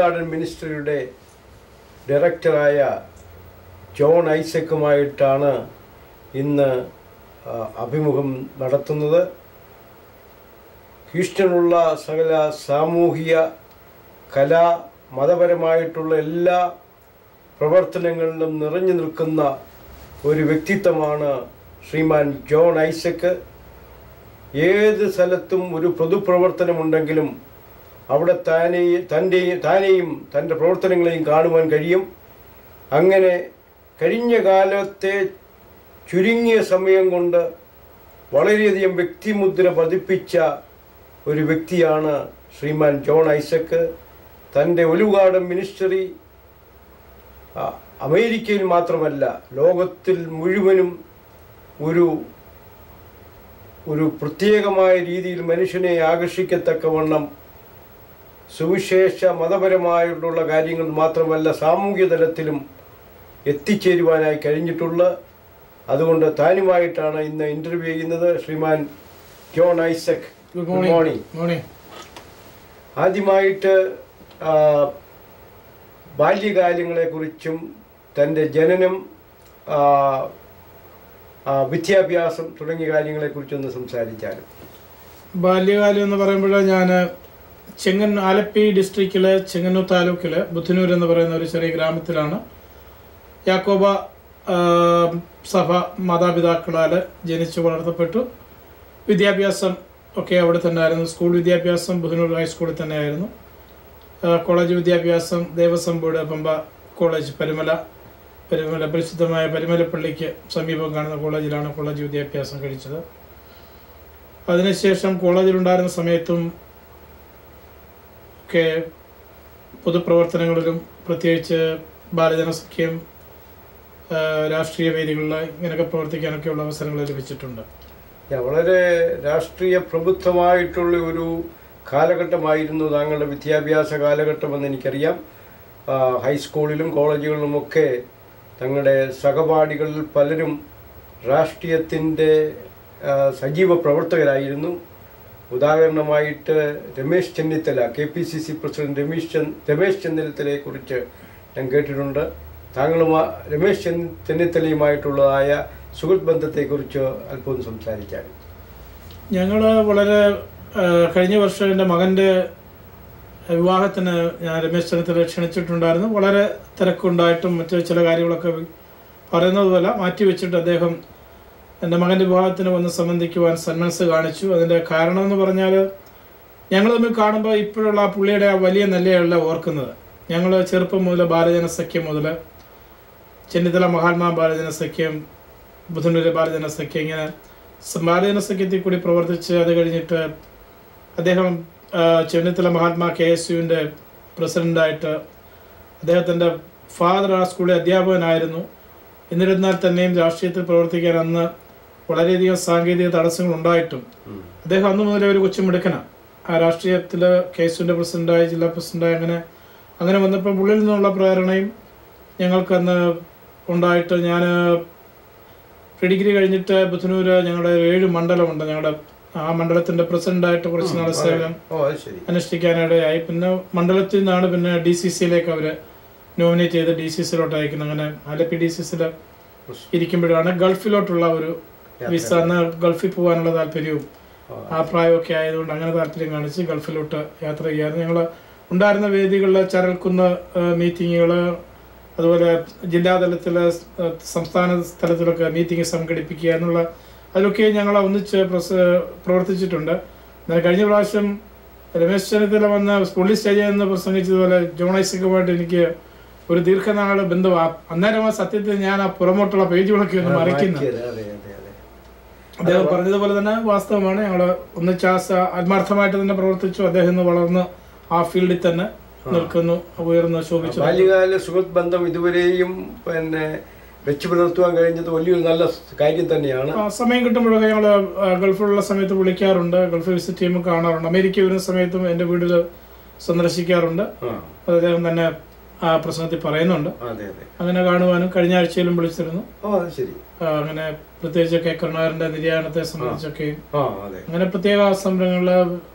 Garden മിനിസ്ട്രിയുടെ ഡയറക്ടറായ John ഐസക്കുമായിട്ടാണ് ഇന്ന് അഭിമുഖം നടത്തുന്നത്. ഹ്യൂസ്റ്റണിലുള്ള സകല സാമൂഹിക, കലാ, മതപരമായിട്ടുള്ള എല്ലാ പ്രവർത്തനങ്ങളിലും നിറഞ്ഞു നിൽക്കുന്ന ഒരു വ്യക്തിത്വമാണ് ശ്രീമാൻ ജോൺ ഐസക്ക്. ഏത് സ്ഥലത്തും ഒരു പൊതുപ്രവർത്തനമുണ്ടെങ്കിലും അവിടെ താനെയും തൻ്റെ പ്രവർത്തനങ്ങളെയും കാണുവാൻ കഴിയും. അങ്ങനെ കഴിഞ്ഞ കാലത്തെ ചുരുങ്ങിയ സമയം കൊണ്ട് വളരെയധികം വ്യക്തിമുദ്ര പതിപ്പിച്ച ഒരു വ്യക്തിയാണ് ശ്രീമാൻ ജോൺ ഐസക്ക്. തൻ്റെ ഒലിവ് ഗാർഡൻ മിനിസ്ട്രി അമേരിക്കയിൽ മാത്രമല്ല, ലോകത്തിൽ മുഴുവനും ഒരു പ്രത്യേകമായ രീതിയിൽ മനുഷ്യനെ ആകർഷിക്കത്തക്കവണ്ണം സുവിശേഷ മതപരമായിട്ടുള്ള കാര്യങ്ങൾ മാത്രമല്ല സാമൂഹ്യ തലത്തിലും എത്തിച്ചേരുവാനായി കഴിഞ്ഞിട്ടുള്ള. അതുകൊണ്ട് താനുമായിട്ടാണ് ഇന്ന് ഇൻ്റർവ്യൂ ചെയ്യുന്നത്. ശ്രീമാൻ ജോൺ ഐസക്, ഗുഡ് മോർണിംഗ്. ആദ്യമായിട്ട് ബാല്യകാലങ്ങളെക്കുറിച്ചും തൻ്റെ ജനനം, വിദ്യാഭ്യാസം തുടങ്ങിയ കാര്യങ്ങളെക്കുറിച്ചൊന്ന് സംസാരിച്ചാലും. ബാല്യകാലം എന്ന് പറയുമ്പോൾ ഞാൻ ആലപ്പി ഡിസ്ട്രിക്റ്റിലെ ചെങ്ങന്നൂർ താലൂക്കിലെ ബുദ്ധനൂർ എന്ന് പറയുന്ന ഒരു ചെറിയ ഗ്രാമത്തിലാണ് യാക്കോബ സഭ മാതാപിതാക്കളാൽ ജനിച്ചു വളർത്തപ്പെട്ടു. വിദ്യാഭ്യാസം ഒക്കെ അവിടെ തന്നെ ആയിരുന്നു. സ്കൂൾ വിദ്യാഭ്യാസം ബുദ്ധനൂർ ഹൈസ്കൂളിൽ തന്നെയായിരുന്നു. കോളേജ് വിദ്യാഭ്യാസം ദേവസ്വം ബോർഡ് പമ്പ കോളേജ് പരിമല പരിശുദ്ധമായ പരിമലപ്പള്ളിക്ക് സമീപം കാണുന്ന കോളേജിലാണ് കോളേജ് വിദ്യാഭ്യാസം കഴിച്ചത്. അതിനുശേഷം കോളേജിലുണ്ടായിരുന്ന സമയത്തും ഒക്കെ പൊതുപ്രവർത്തനങ്ങളിലും പ്രത്യേകിച്ച് ബാലജനസഖ്യം, രാഷ്ട്രീയ വേദികളിൽ ഇങ്ങനെയൊക്കെ പ്രവർത്തിക്കാനൊക്കെയുള്ള അവസരങ്ങൾ ലഭിച്ചിട്ടുണ്ട്. വളരെ രാഷ്ട്രീയ പ്രബുദ്ധമായിട്ടുള്ള ഒരു കാലഘട്ടമായിരുന്നു താങ്കളുടെ വിദ്യാഭ്യാസ കാലഘട്ടമെന്ന് എനിക്കറിയാം. ഹൈസ്കൂളിലും കോളേജുകളിലുമൊക്കെ തങ്ങളുടെ സഹപാഠികളിൽ പലരും രാഷ്ട്രീയത്തിൻ്റെ സജീവ പ്രവർത്തകരായിരുന്നു. ഉദാഹരണമായിട്ട് രമേശ് ചെന്നിത്തല, KPCC പ്രസിഡന്റ് രമേശ് ചെന്നിത്തലയെക്കുറിച്ച് ഞാൻ കേട്ടിട്ടുണ്ട്. രമേശ് ചെന്നിത്തലയുമായിട്ടുള്ളതായ സുഹൃത്ത് ബന്ധത്തെക്കുറിച്ച് അല്പം സംസാരിക്കാൻ. ഞങ്ങൾ വളരെ കഴിഞ്ഞ വർഷം എൻ്റെ മകൻ്റെ വിവാഹത്തിന് ഞാൻ രമേശ് ചെന്നിത്തല ക്ഷണിച്ചിട്ടുണ്ടായിരുന്നു. വളരെ തിരക്കുണ്ടായിട്ടും മറ്റു ചില കാര്യങ്ങളൊക്കെ പറയുന്നത് പോലെ മാറ്റിവെച്ചിട്ട് അദ്ദേഹം എൻ്റെ മകൻ്റെ വിവാഹത്തിന് വന്ന് സംബന്ധിക്കുവാൻ സന്മനസ് കാണിച്ചു. അതിൻ്റെ കാരണം എന്ന് പറഞ്ഞാൽ ഞങ്ങൾ തമ്മിൽ കാണുമ്പോൾ ഇപ്പോഴുള്ള ആ പുള്ളിയുടെ ആ വലിയ നിലയല്ല ഓർക്കുന്നത്. ഞങ്ങൾ ചെറുപ്പം മുതൽ ബാലജനസഖ്യം മുതൽ ചെന്നിത്തല മഹാത്മാ ബാലജനസഖ്യം, ബുദ്ധനൂര് ബാലജനസഖ്യം, ഇങ്ങനെ ബാലജനസഖ്യത്തിൽ കൂടി പ്രവർത്തിച്ച് അത് കഴിഞ്ഞിട്ട് അദ്ദേഹം ചെന്നിത്തല മഹാത്മാ KSUവിൻ്റെ പ്രസിഡൻ്റായിട്ട് അദ്ദേഹത്തിൻ്റെ ഫാദർ ആ സ്കൂളിലെ അധ്യാപകനായിരുന്നു. എന്നിരുന്നാൽ തന്നെയും രാഷ്ട്രീയത്തിൽ പ്രവർത്തിക്കാൻ അന്ന് വളരെയധികം സാങ്കേതിക തടസ്സങ്ങൾ ഉണ്ടായിട്ടും അദ്ദേഹം അന്ന് മുതലേ ഒരു കൊച്ചുമിടുക്കനാണ്. ആ രാഷ്ട്രീയത്തിൽ KSUവിൻ്റെ പ്രസിഡൻ്റായി, ജില്ലാ പ്രസിഡൻ്റായി അങ്ങനെ വന്നപ്പോൾ ഉള്ളിൽ നിന്നുള്ള പ്രേരണയും ഞങ്ങൾക്കന്ന് ഉണ്ടായിട്ട് ഞാൻ ഡിഗ്രി കഴിഞ്ഞിട്ട് ബുദ്ധനൂര് ഞങ്ങളുടെ 7 മണ്ഡലമുണ്ട്. ഞങ്ങളുടെ ആ മണ്ഡലത്തിൻ്റെ പ്രസിഡൻ്റായിട്ട് കുറച്ച് നാൾ സേവനം അനുഷ്ഠിക്കാനിടയായി. പിന്നെ മണ്ഡലത്തിൽ നിന്നാണ് പിന്നെ DCCയിലേക്ക് അവർ നോമിനേറ്റ് ചെയ്ത് DCCയിലോട്ട് അയക്കുന്നത്. അങ്ങനെ ആലപ്പി DCCയിൽ ഇരിക്കുമ്പോഴാണ് ഗൾഫിലോട്ടുള്ള ഒരു വിസ, അന്ന് ഗൾഫിൽ പോകാനുള്ള താല്പര്യവും ആ പ്രായമൊക്കെ ആയതുകൊണ്ട് അങ്ങനെ താല്പര്യം കാണിച്ച് ഗൾഫിലോട്ട് യാത്ര ചെയ്യാറ്. ഞങ്ങൾ ഉണ്ടായിരുന്ന വേദികളിൽ ചരൽക്കുന്ന് മീറ്റിങ്ങുകൾ, അതുപോലെ ജില്ലാതലത്തിൽ സംസ്ഥാന തലത്തിലൊക്കെ മീറ്റിംഗ് സംഘടിപ്പിക്കുക എന്നുള്ള അതിലൊക്കെ ഞങ്ങൾ ഒന്നിച്ച് പ്രവർത്തിച്ചിട്ടുണ്ട്. കഴിഞ്ഞ പ്രാവശ്യം രമേശ് ചെന്നിത്തല വന്ന് പുള്ളി സ്റ്റേജിൽ നിന്ന് പ്രസംഗിച്ചതുപോലെ ജോൺ ഐസക്കുമായിട്ട് എനിക്ക് ഒരു ദീർഘനാള് ബന്ധമാണ്. അന്നേരം സത്യത്തിൽ ഞാൻ ആ പുറമോട്ടുള്ള പേജുകളൊക്കെ ഒന്ന് മറിക്കുന്നത്. അദ്ദേഹം പറഞ്ഞതുപോലെ തന്നെ വാസ്തവമാണ്. ഞങ്ങൾ ഒന്നിച്ച് ആത്മാർത്ഥമായിട്ട് തന്നെ പ്രവർത്തിച്ചു. അദ്ദേഹം വളർന്ന് ആ ഫീൽഡിൽ തന്നെ നിൽക്കുന്നു, ഉയർന്ന് ശോഭിച്ചു. ബാല്യകാല സുഹൃത്ത് ബന്ധം ഇതുവരെയും വെച്ചു പുലർത്തുവാൻ കഴിഞ്ഞത് വലിയൊരു നല്ല കാര്യം തന്നെയാണ്. സമയം കിട്ടുമ്പോഴൊക്കെ ഞങ്ങൾ ഗൾഫിലുള്ള സമയത്ത് വിളിക്കാറുണ്ട്, ഗൾഫ് വിസിറ്റ് ചെയ്യുമ്പോൾ കാണാറുണ്ട്. അമേരിക്ക വരുന്ന സമയത്തും എൻ്റെ വീട്ടിൽ സന്ദർശിക്കാറുണ്ട്. അദ്ദേഹം തന്നെ ആ പ്രസംഗത്തിൽ പറയുന്നുണ്ട്. അങ്ങനെ കാണുവാനും കഴിഞ്ഞ ആഴ്ചയിലും വിളിച്ചിരുന്നു. അങ്ങനെ പ്രത്യേകിച്ച് കരുണാകരന്റെ നിര്യാണത്തെ സംബന്ധിച്ചൊക്കെയും അങ്ങനെ പ്രത്യേക സംരംഭങ്ങളില്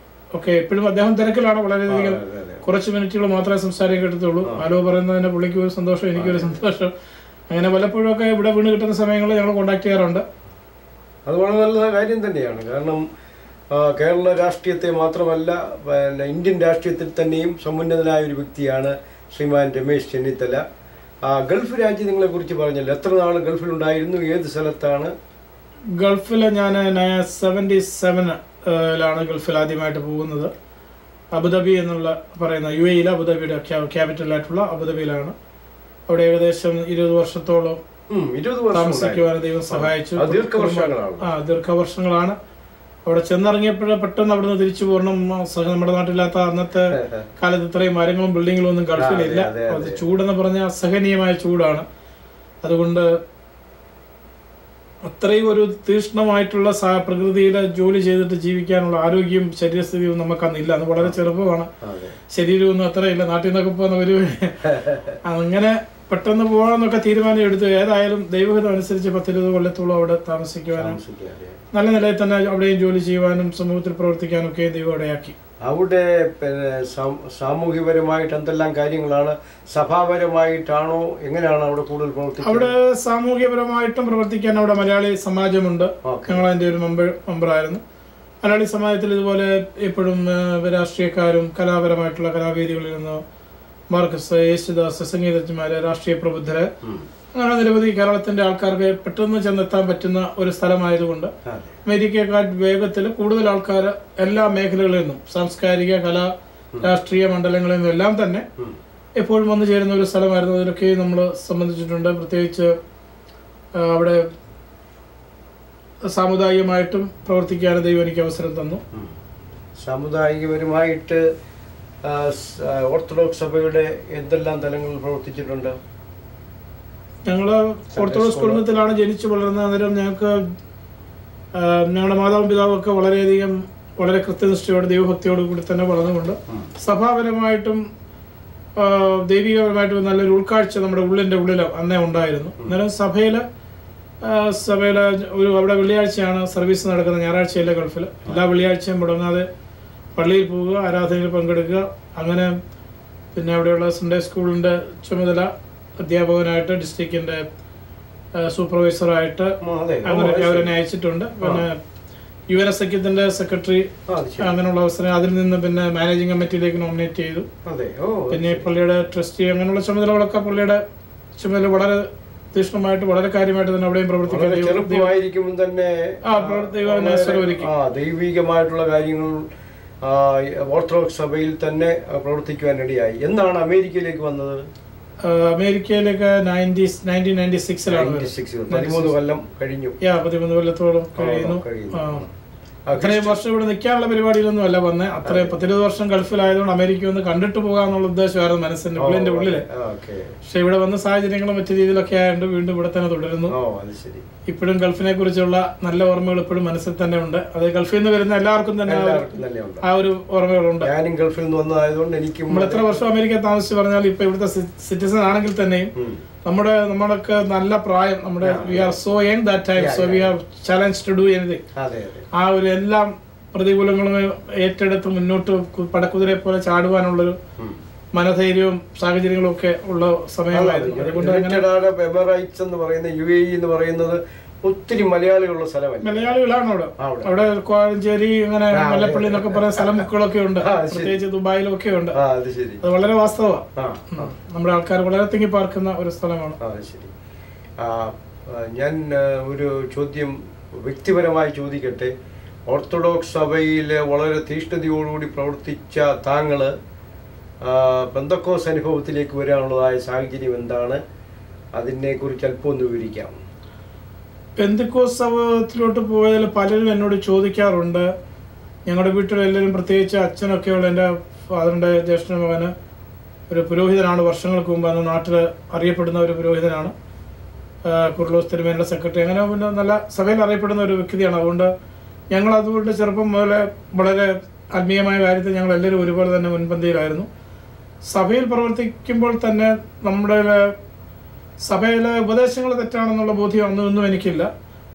ഒക്കെ എപ്പോഴും അദ്ദേഹം തിരക്കിലാണ്. വളരെയധികം കുറച്ച് മിനിറ്റുകൾ മാത്രമേ സംസാരിക്കാൻ കിട്ടത്തുള്ളൂ. ഹലോ പറയുന്നതിന് പുള്ളിക്ക് ഒരു സന്തോഷം, എനിക്കൊരു സന്തോഷം. അങ്ങനെ പലപ്പോഴൊക്കെ ഇവിടെ വീണ് കിട്ടുന്ന സമയങ്ങളിൽ ഞങ്ങൾ കോൺടാക്ട് ചെയ്യാറുണ്ട്. അത് വളരെ നല്ല കാര്യം തന്നെയാണ്. കാരണം കേരള രാഷ്ട്രീയത്തെ മാത്രമല്ല പിന്നെ ഇന്ത്യൻ രാഷ്ട്രീയത്തിൽ തന്നെയും സമുന്നതനായ ഒരു വ്യക്തിയാണ് ശ്രീമാൻ രമേശ് ചെന്നിത്തല. ഗൾഫ് രാജ്യങ്ങളെ കുറിച്ച് പറഞ്ഞല്ലോ, എത്ര നാൾ ഗൾഫിലുണ്ടായിരുന്നു, ഏത് സ്ഥലത്താണ്? ഗൾഫിൽ ഞാൻ 77-ലാണ് ഗൾഫിൽ ആദ്യമായിട്ട് പോകുന്നത്. അബുദാബി എന്നുള്ള പറയുന്ന UAE അബുദാബിയുടെ ക്യാപിറ്റലായിട്ടുള്ള അബുദാബിയിലാണ്. അവിടെ ഏകദേശം 20 വർഷത്തോളം താമസിക്കുവാൻ ദൈവം സഹായിച്ചു. ദീർഘവർഷങ്ങളാണ്. അവിടെ ചെന്നിറങ്ങിയപ്പോഴേ പെട്ടെന്ന് അവിടുന്ന് തിരിച്ചു പോരണം. നമ്മുടെ നാട്ടിലാത്ത അന്നത്തെ കാലത്ത് ഇത്രയും മരങ്ങളും ബിൽഡിങ്ങുകളും ഒന്നും ഗൾഫിലില്ല. അത് ചൂടെന്ന് പറഞ്ഞാൽ അസഹനീയമായ ചൂടാണ്. അതുകൊണ്ട് അത്രയും ഒരു തീക്ഷ്ണമായിട്ടുള്ള പ്രകൃതിയിലെ ജോലി ചെയ്തിട്ട് ജീവിക്കാനുള്ള ആരോഗ്യം ശരീരസ്ഥിതിയും നമുക്കന്നില്ല. അന്ന് വളരെ ചെറുപ്പമാണ്, ശരീരമൊന്നും അത്രയില്ല. നാട്ടിൽ നിന്നൊക്കെ പോകുന്ന ഒരു അങ്ങനെ പെട്ടെന്ന് പോകാമെന്നൊക്കെ തീരുമാനം എടുത്തു. ഏതായാലും ദൈവഹിതം അനുസരിച്ച് 10-20 കൊല്ലത്തോളം അവിടെ താമസിക്കുവാനും നല്ല നിലയിൽ തന്നെ അവിടെയും ജോലി ചെയ്യുവാനും സമൂഹത്തിൽ പ്രവർത്തിക്കാനും ഒക്കെ ദൈവം ഇടയാക്കി. അവിടെ പിന്നെ സാമൂഹ്യപരമായിട്ട് എന്തെല്ലാം കാര്യങ്ങളാണ്, സഭാപരമായിട്ടാണോ, എങ്ങനെയാണ് അവിടെ കൂടുതൽ പ്രവർത്തിക്കുന്നത്? അവിടെ സാമൂഹ്യപരമായിട്ടും പ്രവർത്തിക്കാൻ അവിടെ മലയാളി സമാജമുണ്ട്. ഞങ്ങൾ അതിൻ്റെ ഒരു മെമ്പറായിരുന്നു. മലയാളി സമാജത്തിൽ ഇതുപോലെ എപ്പോഴും രാഷ്ട്രീയക്കാരും കലാപരമായിട്ടുള്ള കലാവേദികളിൽ നിന്ന് മാർക്കസ്, യേശുദാസ്, സംഗീതജ്ഞന്മാര്, രാഷ്ട്രീയ പ്രബുദ്ധര്, അങ്ങനെ നിരവധി കേരളത്തിന്റെ ആൾക്കാർക്ക് പെട്ടെന്ന് ചെന്നെത്താൻ പറ്റുന്ന ഒരു സ്ഥലമായതുകൊണ്ട് അമേരിക്കയെക്കാൾ വേഗത്തിൽ കൂടുതൽ ആൾക്കാർ എല്ലാ മേഖലകളിൽ നിന്നും, സാംസ്കാരിക, കലാ, രാഷ്ട്രീയ മണ്ഡലങ്ങളിൽ നിന്നും എല്ലാം തന്നെ എപ്പോഴും വന്നു ചേരുന്ന ഒരു സ്ഥലമായിരുന്നു. അതിലൊക്കെ നമ്മൾ സംബന്ധിച്ചിട്ടുണ്ട്. പ്രത്യേകിച്ച് അവിടെ സാമുദായികമായിട്ടും പ്രവർത്തിക്കാൻ ദൈവം എനിക്ക് അവസരം തന്നു. സാമുദായികപരമായിട്ട് ഓർത്തഡോക്സ് സഭയുടെ എന്തെല്ലാം തലങ്ങളിൽ പ്രവർത്തിച്ചിട്ടുണ്ട്? ഞങ്ങള് ഓർത്തഡോക്സ് കുടുംബത്തിലാണ് ജനിച്ചു വളർന്നത്. അന്നേരം ഞങ്ങൾക്ക് ഞങ്ങളുടെ മാതാവും പിതാവും ഒക്കെ വളരെയധികം വളരെ കൃത്യനിഷ്ഠയോടെ ദൈവഭക്തിയോട് കൂടി തന്നെ വളർന്നുകൊണ്ട് സഭാപരമായിട്ടും ദൈവികപരമായിട്ടും നല്ലൊരു ഉൾക്കാഴ്ച നമ്മുടെ ഉള്ളിൻ്റെ ഉള്ളിൽ അന്നേ ഉണ്ടായിരുന്നു. അന്നേരം സഭയിലെ ഒരു അവിടെ വെള്ളിയാഴ്ചയാണ് സർവീസ് നടക്കുന്നത്, ഞായറാഴ്ചയിലെ ഗൾഫിൽ. എല്ലാ വെള്ളിയാഴ്ചയും മുടങ്ങാതെ പള്ളിയിൽ പോവുക, ആരാധനയിൽ പങ്കെടുക്കുക. അങ്ങനെ പിന്നെ അവിടെയുള്ള സൺഡേ സ്കൂളിൻ്റെ ചുമതല അധ്യാപകനായിട്ട്, ഡിസ്ട്രിക്റ്റിൻ്റെ സൂപ്പർവൈസറായിട്ട് അങ്ങനെയൊക്കെ അവരെന്നെ അയച്ചിട്ടുണ്ട്. പിന്നെ UN സഖ്യത്തിന്റെ സെക്രട്ടറി അങ്ങനെയുള്ള അവസരം, അതിൽ നിന്ന് പിന്നെ മാനേജിംഗ് കമ്മിറ്റിയിലേക്ക് നോമിനേറ്റ് ചെയ്തു. പിന്നെ പള്ളിയുടെ ട്രസ്റ്റി അങ്ങനെയുള്ള ചുമതലകളൊക്കെ പള്ളിയുടെ ചുമതല വളരെ തീക്ഷ്ണമായിട്ട് വളരെ കാര്യമായിട്ട് തന്നെ അവിടെയും പ്രവർത്തിക്കാൻ ദൈവികമായിട്ടുള്ള കാര്യങ്ങൾ ഓർത്തഡോക്സ് സഭയിൽ തന്നെ പ്രവർത്തിക്കുവാനിടയായി. എന്നാണ് അമേരിക്കയിലേക്ക് വന്നത്? അമേരിക്കയിലേക്ക് 1996-ലാണ്. 13 കൊല്ലം കഴിഞ്ഞു. 13 കൊല്ലത്തോളം കഴിയുന്നു. അത്രയും വർഷം ഇവിടെ നിൽക്കാനുള്ള പരിപാടിയിലൊന്നും അല്ല വന്നേ. അത്രയും 10-20 വർഷം ഗൾഫിലായതുകൊണ്ട് അമേരിക്ക ഒന്ന് കണ്ടിട്ട് പോകാന്നുള്ള ഉദ്ദേശമായിരുന്നു മനസ്സിന്റെ ഉള്ളിന്റെ ഉള്ളില്. പക്ഷെ ഇവിടെ വന്ന സാഹചര്യങ്ങളും മറ്റു രീതിയിലൊക്കെ ആയതുകൊണ്ട് വീണ്ടും ഇവിടെ തന്നെ തുടരുന്നു. ഇപ്പോഴും ഗൾഫിനെ കുറിച്ചുള്ള നല്ല ഓർമ്മകൾ ഇപ്പോഴും മനസ്സിൽ തന്നെ ഉണ്ട്. അത് ഗൾഫിൽ നിന്ന് വരുന്ന എല്ലാവർക്കും തന്നെ ആ ഒരു ഓർമ്മകളുണ്ട്. ഞാനും ഗൾഫിൽ നിന്ന് വന്നതായതുകൊണ്ട് എനിക്ക് നമ്മൾ എത്ര വർഷം അമേരിക്ക താമസിച്ച് പറഞ്ഞാൽ ഇപ്പൊ ഇവിടുത്തെ സിറ്റിസൺ ആണെങ്കിൽ തന്നെയും നമ്മളൊക്കെ നല്ല പ്രായം, നമ്മുടെ we are so young that time, so we have challenge to do anything. ആ ഒരു എല്ലാം പ്രതികൂലങ്ങളും ഏറ്റെടുത്ത് മുന്നോട്ട് പടക്കുതിരെ പോലെ ചാടുവാനുള്ളൊരു മനധൈര്യവും സാഹചര്യങ്ങളും ഒക്കെ ഉള്ള സമയമായിരുന്നു. അതുകൊണ്ട് എമിറേറ്റ്സ് എന്ന് പറയുന്ന UAE എന്ന് പറയുന്നത് ഒത്തിരി മലയാളികളുള്ള സ്ഥലമല്ല. മലയാളികളാണ് അവിടെ കോഴഞ്ചേരി അങ്ങനെ മല്ലപ്പള്ളി എന്നൊക്കെ പറയുന്ന സ്ഥലമുക്കളൊക്കെ ഉണ്ട്, പ്രത്യേകിച്ച് ദുബായിലും ഒക്കെ ഉണ്ട്. അത് വളരെ വാസ്തവമാണ്. നമ്മുടെ ആൾക്കാർ വളരെ തിങ്ങി പാർക്കുന്ന ഒരു സ്ഥലമാണ്. ഞാൻ ഒരു ചോദ്യം വ്യക്തിപരമായി ചോദിക്കട്ടെ. ഓർത്തഡോക്സ് സഭയിലെ വളരെ തീഷ്ണതയോടുകൂടി പ്രവർത്തിച്ച താങ്കള് പെന്തക്കോസ് അനുഭവത്തിലേക്ക് വരാനുള്ളതായ സാഹചര്യം എന്താണ്? അതിനെക്കുറിച്ച് അല്പം ഒന്ന് വിവരിക്കാം. പെന്തക്കോസ് സമൂഹത്തിലോട്ട് പോയതിൽ പലരും എന്നോട് ചോദിക്കാറുണ്ട്. ഞങ്ങളുടെ വീട്ടിലെല്ലാവരും, പ്രത്യേകിച്ച് അച്ഛനൊക്കെയുള്ള എൻ്റെ ഫാദറിൻ്റെ ജ്യേഷ്ഠ മകന് ഒരു പുരോഹിതനാണ്. വർഷങ്ങൾക്ക് മുമ്പ് അന്ന് നാട്ടിൽ അറിയപ്പെടുന്ന ഒരു പുരോഹിതനാണ്. കുർലോസ് തിരുമേനിയുടെ സെക്രട്ടറി, അങ്ങനെ പിന്നെ നല്ല സഭയിൽ അറിയപ്പെടുന്ന ഒരു വ്യക്തിയാണ്. അതുകൊണ്ട് ഞങ്ങൾ അതുകൊണ്ട് ചെറുപ്പം മുതലേ വളരെ ആത്മീയമായ കാര്യത്തിൽ ഞങ്ങൾ എല്ലാവരും ഒരുപോലെ തന്നെ മുൻപന്തിയിലായിരുന്നു. സഭയിൽ പ്രവർത്തിക്കുമ്പോൾ തന്നെ നമ്മുടെ സഭയിലെ ഉപദേശങ്ങൾ തെറ്റാണെന്നുള്ള ബോധ്യം ഒന്നും എനിക്കില്ല.